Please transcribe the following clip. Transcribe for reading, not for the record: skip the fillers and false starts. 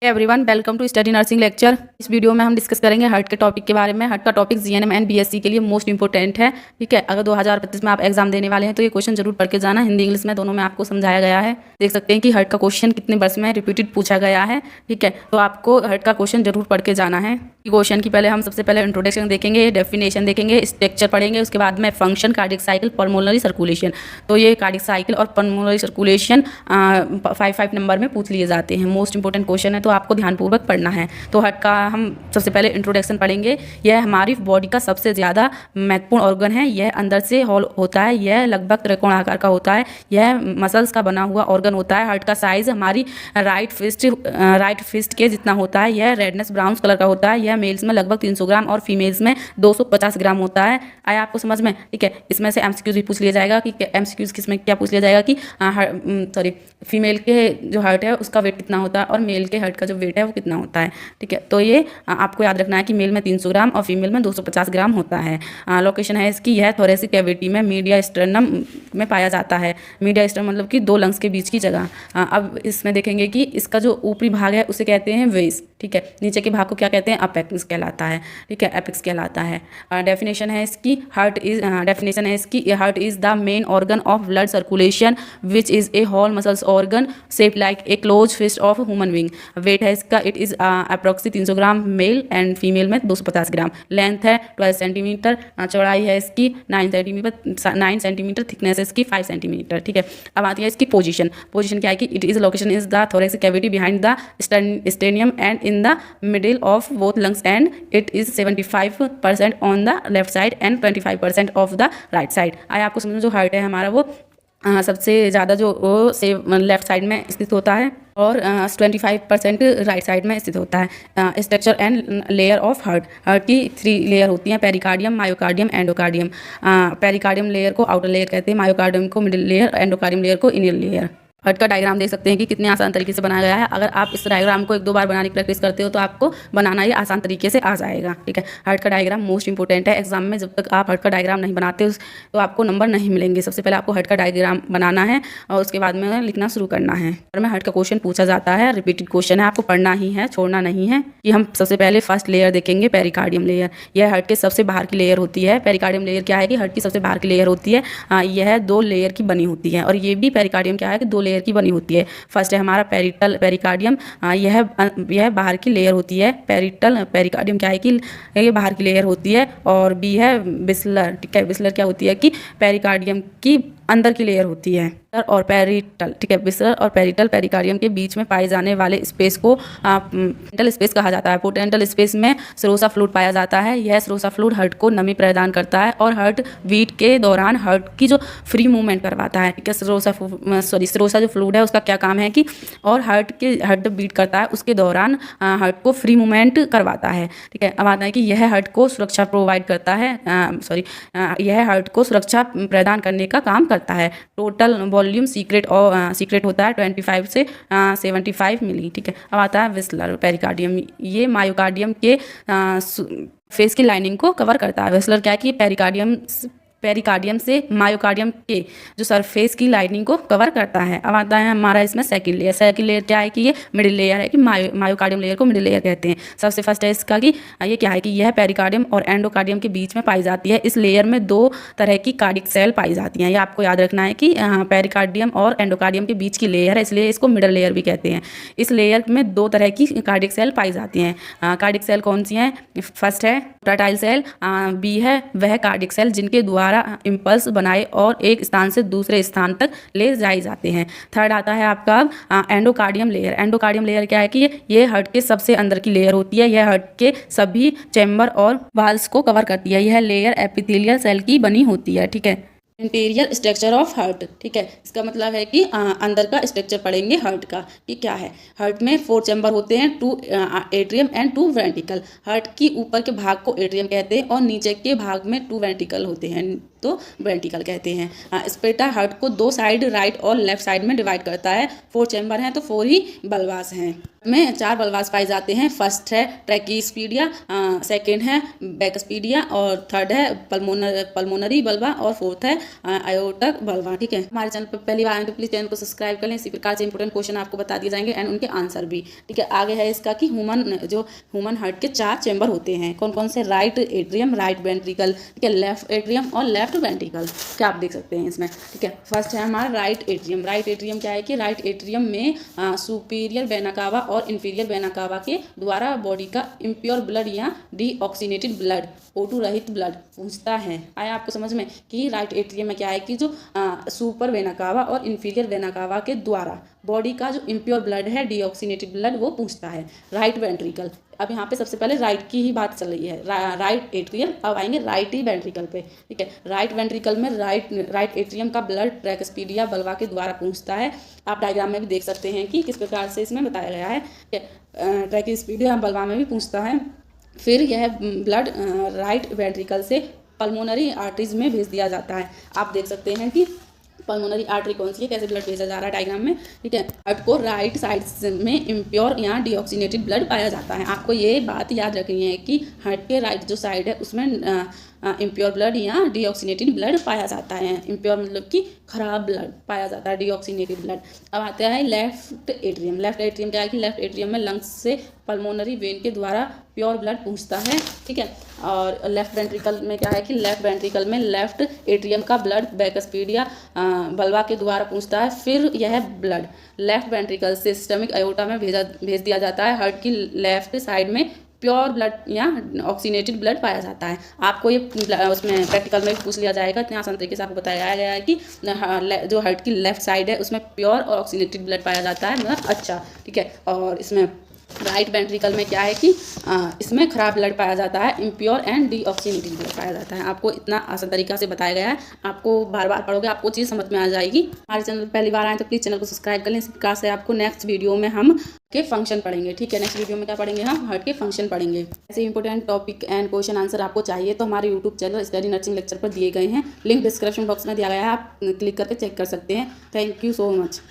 Everyone welcome to study nursing lecture. इस video में हम डिस्कस करेंगे हार्ट के टॉपिक के बारे में। हार्ट का टॉपिक जीएनएम एंड बीएससी के लिए मोस्ट इंपॉर्टेंट है। ठीक है, अगर 2025 में आप एग्जाम देने वाले हैं तो ये क्वेश्चन जरूर पढ़ के जाना। हिंदी इंग्लिश में दोनों में आपको समझाया गया है। देख सकते हैं कि हार्ट का क्वेश्चन कितने वर्ष में रिपीटेड पूछा गया है। ठीक है, तो आपको हार्ट का क्वेश्चन जरूर पढ़ के जाना है। क्वेश्चन की पहले हम सबसे पहले इंट्रोडक्शन देखेंगे, डेफिनेशन देखेंगे, स्ट्रक्चर पढ़ेंगे, उसके बाद में function, cardiac cycle, pulmonary circulation. तो ये कार्डियक साइकिल और पल्मोनरी सर्कुलेशन 5 नंबर में पूछ लिए जाते हैं। मोस्ट इंपॉर्टेंट क्वेश्चन है, तो आपको ध्यानपूर्वक पढ़ना है। तो हार्ट का हम सबसे पहले इंट्रोडक्शन पढ़ेंगे। यह हमारी बॉडी का सबसे ज़्यादा महत्वपूर्ण ऑर्गन है। यह अंदर से हॉल होता है। यह लगभग त्रिकोण आकार का होता है। यह मसल्स का बना हुआ ऑर्गन होता है। हार्ट का साइज हमारी राइट फिस्ट के जितना होता है। यह रेडनेस ब्राउन कलर का होता है। यह मेल्स में लगभग 300 ग्राम और फीमेल्स में 250 ग्राम होता है। आया आपको समझ में? ठीक है, इसमें से एमसीक्यूज भी पूछ लिया जाएगा कि एमसीक्यूज किसमें क्या पूछ लिया जाएगा कि फीमेल के जो हार्ट है उसका वेट कितना होता है और मेल के हार्ट का जो वेट है वो कितना होता है। ठीक है, तो ये आपको याद रखना है कि मेल में 300 ग्राम और फीमेल में 250 ग्राम होता है। लोकेशन है इसकी, यह थोरेसिक कैविटी में मीडिया स्टर्नम में पाया जाता है। मीडिया स्टर्नम मतलब कि दो लंग्स के बीच की जगह। अब इसमें देखेंगे कि इसका जो ऊपरी भाग है उसे कहते हैं वेस। ठीक है, नीचे के भाग को क्या कहते हैं? अपेक्स कहलाता है। ठीक है, एपिक्स कहलाता है। डेफिनेशन है इसकी, heart is the main organ of blood circulation which is a whole muscles organ shaped like a close fist of human being. Weight है इसका, it is approx 300 gram male and female में 250 ग्राम। Length है 12 centimetre. चौड़ाई है इसकी 9 centimetre. Thickness है इसकी 5 centimetre. ठीक है, अब आती है इसकी पोजीशन क्या है कि it is location is the thoracic cavity behind the sternum and in the middle of both lungs and it is 75% on the left side and 25% of the right side. आया आपको समझ में? जो हार्ट है हमारा वो सबसे ज़्यादा जो से लेफ्ट साइड में स्थित होता है और 25% राइट साइड में स्थित होता है। Structure and layer of heart की 3 लेयर होती हैं, pericardium, myocardium, endocardium. Pericardium layer को आउटर लेयर कहते हैं, मायोकार्डियम को मिडिल लेयर, एंडोकार्डियम लेयर को इनर लेयर। हार्ट का डायग्राम देख सकते हैं कि कितने आसान तरीके से बनाया गया है। अगर आप इस डायग्राम को 1-2 बार बनाने की प्रैक्टिस करते हो तो आपको बनाना ये आसान तरीके से आ जाएगा। ठीक है, हार्ट का डायग्राम मोस्ट इंपॉर्टेंट है एग्जाम में। जब तक आप हार्ट का डायग्राम नहीं बनाते तो आपको नंबर नहीं मिलेंगे। सबसे पहले आपको हार्ट का डायग्राम बनाना है और उसके बाद में लिखना शुरू करना है। और में हार्ट का क्वेश्चन पूछा जाता है, रिपीटेड क्वेश्चन है, आपको पढ़ना ही है, छोड़ना नहीं है। कि हम सबसे पहले फर्स्ट लेयर देखेंगे, पेरिकार्डियम लेयर। यह हार्ट के सबसे बाहर की लेयर होती है। पेरिकार्डियम लेयर क्या है कि हार्ट की सबसे बाहर की लेयर होती है। यह 2 लेयर की बनी होती है और ये भी पेरिकार्डियम क्या है कि 2 लेयर की बनी होती है। फर्स्ट है हमारा पेरिकार्डियम। यह बाहर की लेयर होती है। पेरिकार्डियम क्या है कि ये बाहर की लेयर होती है। और बी है बिस्लर। ठीक है, बिस्लर क्या होती है कि पेरिकार्डियम की अंदर की लेयर होती है। और पेरिटल, ठीक है, बिस्लर और पेरिटल पेरिकार्डियम के बीच में पाए जाने वाले स्पेस को पोटेंशियल स्पेस कहा जाता है। पोटेंशियल स्पेस में सेरोसा फ्लूइड पाया जाता है। यह सेरोसा फ्लूइड हार्ट को नमी प्रदान करता है और हार्ट बीट के दौरान हार्ट की जो फ्री मूवमेंट करवाता है। ठीक है, सेरोसा जो फ्लूइड है उसका क्या काम है कि और हार्ट बीट करता है उसके दौरान हार्ट को फ्री मूवमेंट करवाता है। ठीक है, अब आता है कि यह हार्ट को सुरक्षा प्रोवाइड करता है। यह हार्ट को सुरक्षा प्रदान करने का काम करता है। टोटल वॉल्यूम सीक्रेट होता है 25 से 75 मिली। ठीक है, अब आता है विस्लर पेरिकार्डियम। ये मायोकार्डियम के फेस की लाइनिंग को कवर करता है। विस्लर क्या है कि पेरिकार्डियम से मायोकार्डियम के जो सरफेस की लाइनिंग को कवर करता है। अब आता है हमारा इसमें सेकंड लेयर क्या है कि ये मिडिल लेयर है कि मायोकार्डियम लेयर को मिडिल लेयर कहते हैं। सबसे फर्स्ट है इसका कि ये क्या है कि यह पेरिकार्डियम और एंडोकार्डियम के बीच में पाई जाती है। इस लेयर में 2 तरह की कार्डियक सेल पाई जाती हैं। ये आपको याद रखना है कि पेरिकार्डियम और एंडोकार्डियम के बीच की लेयर है, इसलिए इसको मिडिल लेयर भी कहते हैं। इस लेयर में 2 तरह की कार्डियक सेल पाई जाती हैं। कार्डियक सेल कौन सी हैं? फर्स्ट है टाटाइल सेल, बी है वह कार्डियक सेल जिनके द्वारा इंपल्स बनाए और एक स्थान से दूसरे स्थान तक ले जाए जाते हैं। थर्ड आता है आपका एंडोकार्डियम लेयर। एंडोकार्डियम लेयर क्या है कि ये हार्ट के सबसे अंदर की लेयर होती है। यह हार्ट के सभी चैम्बर और वाल्स को कवर करती है। यह लेयर एपिथेलियल सेल की बनी होती है। ठीक है, इंटीरियर स्ट्रक्चर ऑफ हार्ट। ठीक है, इसका मतलब है कि अंदर का स्ट्रक्चर पढ़ेंगे हार्ट का कि क्या है। हार्ट में 4 चैम्बर होते हैं, 2 एट्रियम एंड 2 वेंट्रिकल। हार्ट की ऊपर के भाग को एट्रियम कहते हैं और नीचे के भाग में 2 वेंट्रिकल होते हैं। तो वेंट्रिकल कहते हैं। स्पेटा हार्ट को 2 साइड राइट और लेफ्ट साइड में डिवाइड करता है। 4 चैम्बर हैं तो 4 ही बल्बास हैं। में 4 बल्बास पाए जाते हैं। फर्स्ट है ट्रैकिस्पीडिया, सेकंड है बैकस्पीडिया और थर्ड है पल्मोनरी बल्बा और फोर्थ है आयोटक बल्बा। ठीक है, हमारे चैनल पर पहली बार आए तो प्लीज़ चैनल को सब्सक्राइब कर लें। इसी प्रकार से इंपॉर्टेंट क्वेश्चन आपको बता दिए जाएंगे एंड उनके आंसर भी। ठीक है, आगे है इसका कि ह्यूमन हार्ट के 4 चैम्बर होते हैं। कौन कौन से? राइट एट्रियम, राइट वेंट्रिकल, ठीक है, लेफ्ट एट्रियम और लेफ्ट वेंट्रिकल। क्या आप देख सकते हैं इसमें। ठीक है, फर्स्ट है हमारा राइट एट्रियम। राइट एट्रियम क्या है कि राइट एट्रियम में सुपीरियर वेना कावा और इंफीरियर वेना कावा के द्वारा बॉडी का इम्प्योर ब्लड या डीऑक्सीनेटेड ब्लड, O2 रहित ब्लड पहुंचता है। आया आपको समझ में कि राइट एट्रियम में क्या है कि जो सुपर वेना कावा और इंफीरियर वेना कावा के द्वारा बॉडी का जो इम्प्योर ब्लड है, डीऑक्सीनेटेड ब्लड, वो पहुंचता है। राइट वेंट्रिकल, अब यहाँ पे सबसे पहले राइट की ही बात चल रही है, राइट एट्रियम। अब आएंगे राइट ही वेंट्रिकल पे। ठीक है, राइट वेंट्रिकल में राइट एट्रियम का ब्लड ट्रैकिस्पीडिया बल्बा के द्वारा पहुंचता है। आप डायग्राम में भी देख सकते हैं कि किस प्रकार से इसमें बताया गया है। ट्रैकिस्पीडिया बल्बा में भी पहुंचता है। फिर यह ब्लड राइट वेंट्रिकल से पल्मोनरी आर्टरीज में भेज दिया जाता है। आप देख सकते हैं कि पल्मोनरी आर्टरी कौन सी है, कैसे ब्लड भेजा जा रहा है डायग्राम में। ठीक है, हार्ट को राइट साइड में इम्प्योर या डीऑक्सीनेटेड ब्लड पाया जाता है। आपको ये बात याद रखनी है कि हार्ट के राइट जो साइड है उसमें इम्प्योर ब्लड या डीऑक्सीनेटेड ब्लड पाया जाता है। इम्प्योर मतलब कि खराब ब्लड पाया जाता है, डीऑक्सीनेटेड ब्लड। अब आता है लेफ्ट एट्रियम। लेफ्ट एट्रियम क्या है कि लेफ्ट एट्रियम में लंग्स से पल्मोनरी वेन के द्वारा प्योर ब्लड पहुंचता है। ठीक है, और लेफ्ट वेंट्रिकल में क्या है कि लेफ्ट वेंट्रिकल में लेफ्ट एट्रियम का ब्लड बैकस्पीडिया बल्बा के द्वारा पहुंचता है। फिर यह ब्लड लेफ्ट वेंट्रिकल से सिस्टमिक अयोटा में भेज दिया जाता है। हार्ट की लेफ्ट साइड में प्योर ब्लड या ऑक्सीनेटेड ब्लड पाया जाता है। आपको ये उसमें प्रैक्टिकल में पूछ लिया जाएगा। इतने आसान तरीके से आपको बताया गया है कि जो हार्ट की लेफ्ट साइड है उसमें प्योर और ऑक्सीनेटेड ब्लड पाया जाता है, मतलब अच्छा। ठीक है, और इसमें राइट वेंट्रिकल में क्या है कि इसमें खराब ब्लड पाया जाता है, इम्प्योर एंड डीऑक्सीनेटेड ब्लड पाया जाता है। आपको इतना आसान तरीका से बताया गया है। आपको बार बार पढ़ोगे आपको चीज़ समझ में आ जाएगी। हमारे चैनल पहली बार आए तो प्लीज़ चैनल को सब्सक्राइब कर लें। इस प्रकार से आपको नेक्स्ट वीडियो में हम के फंक्शन पढ़ेंगे। ठीक है, नेक्स्ट वीडियो में क्या पढ़ेंगे? हम हार्ट के फंक्शन पढ़ेंगे। ऐसे important topic and question answer आपको चाहिए तो हमारे YouTube channel study nursing lecture पर दिए गए हैं, लिंक डिस्क्रिप्शन बॉक्स में दिया गया है, आप क्लिक करके चेक कर सकते हैं। Thank you so much.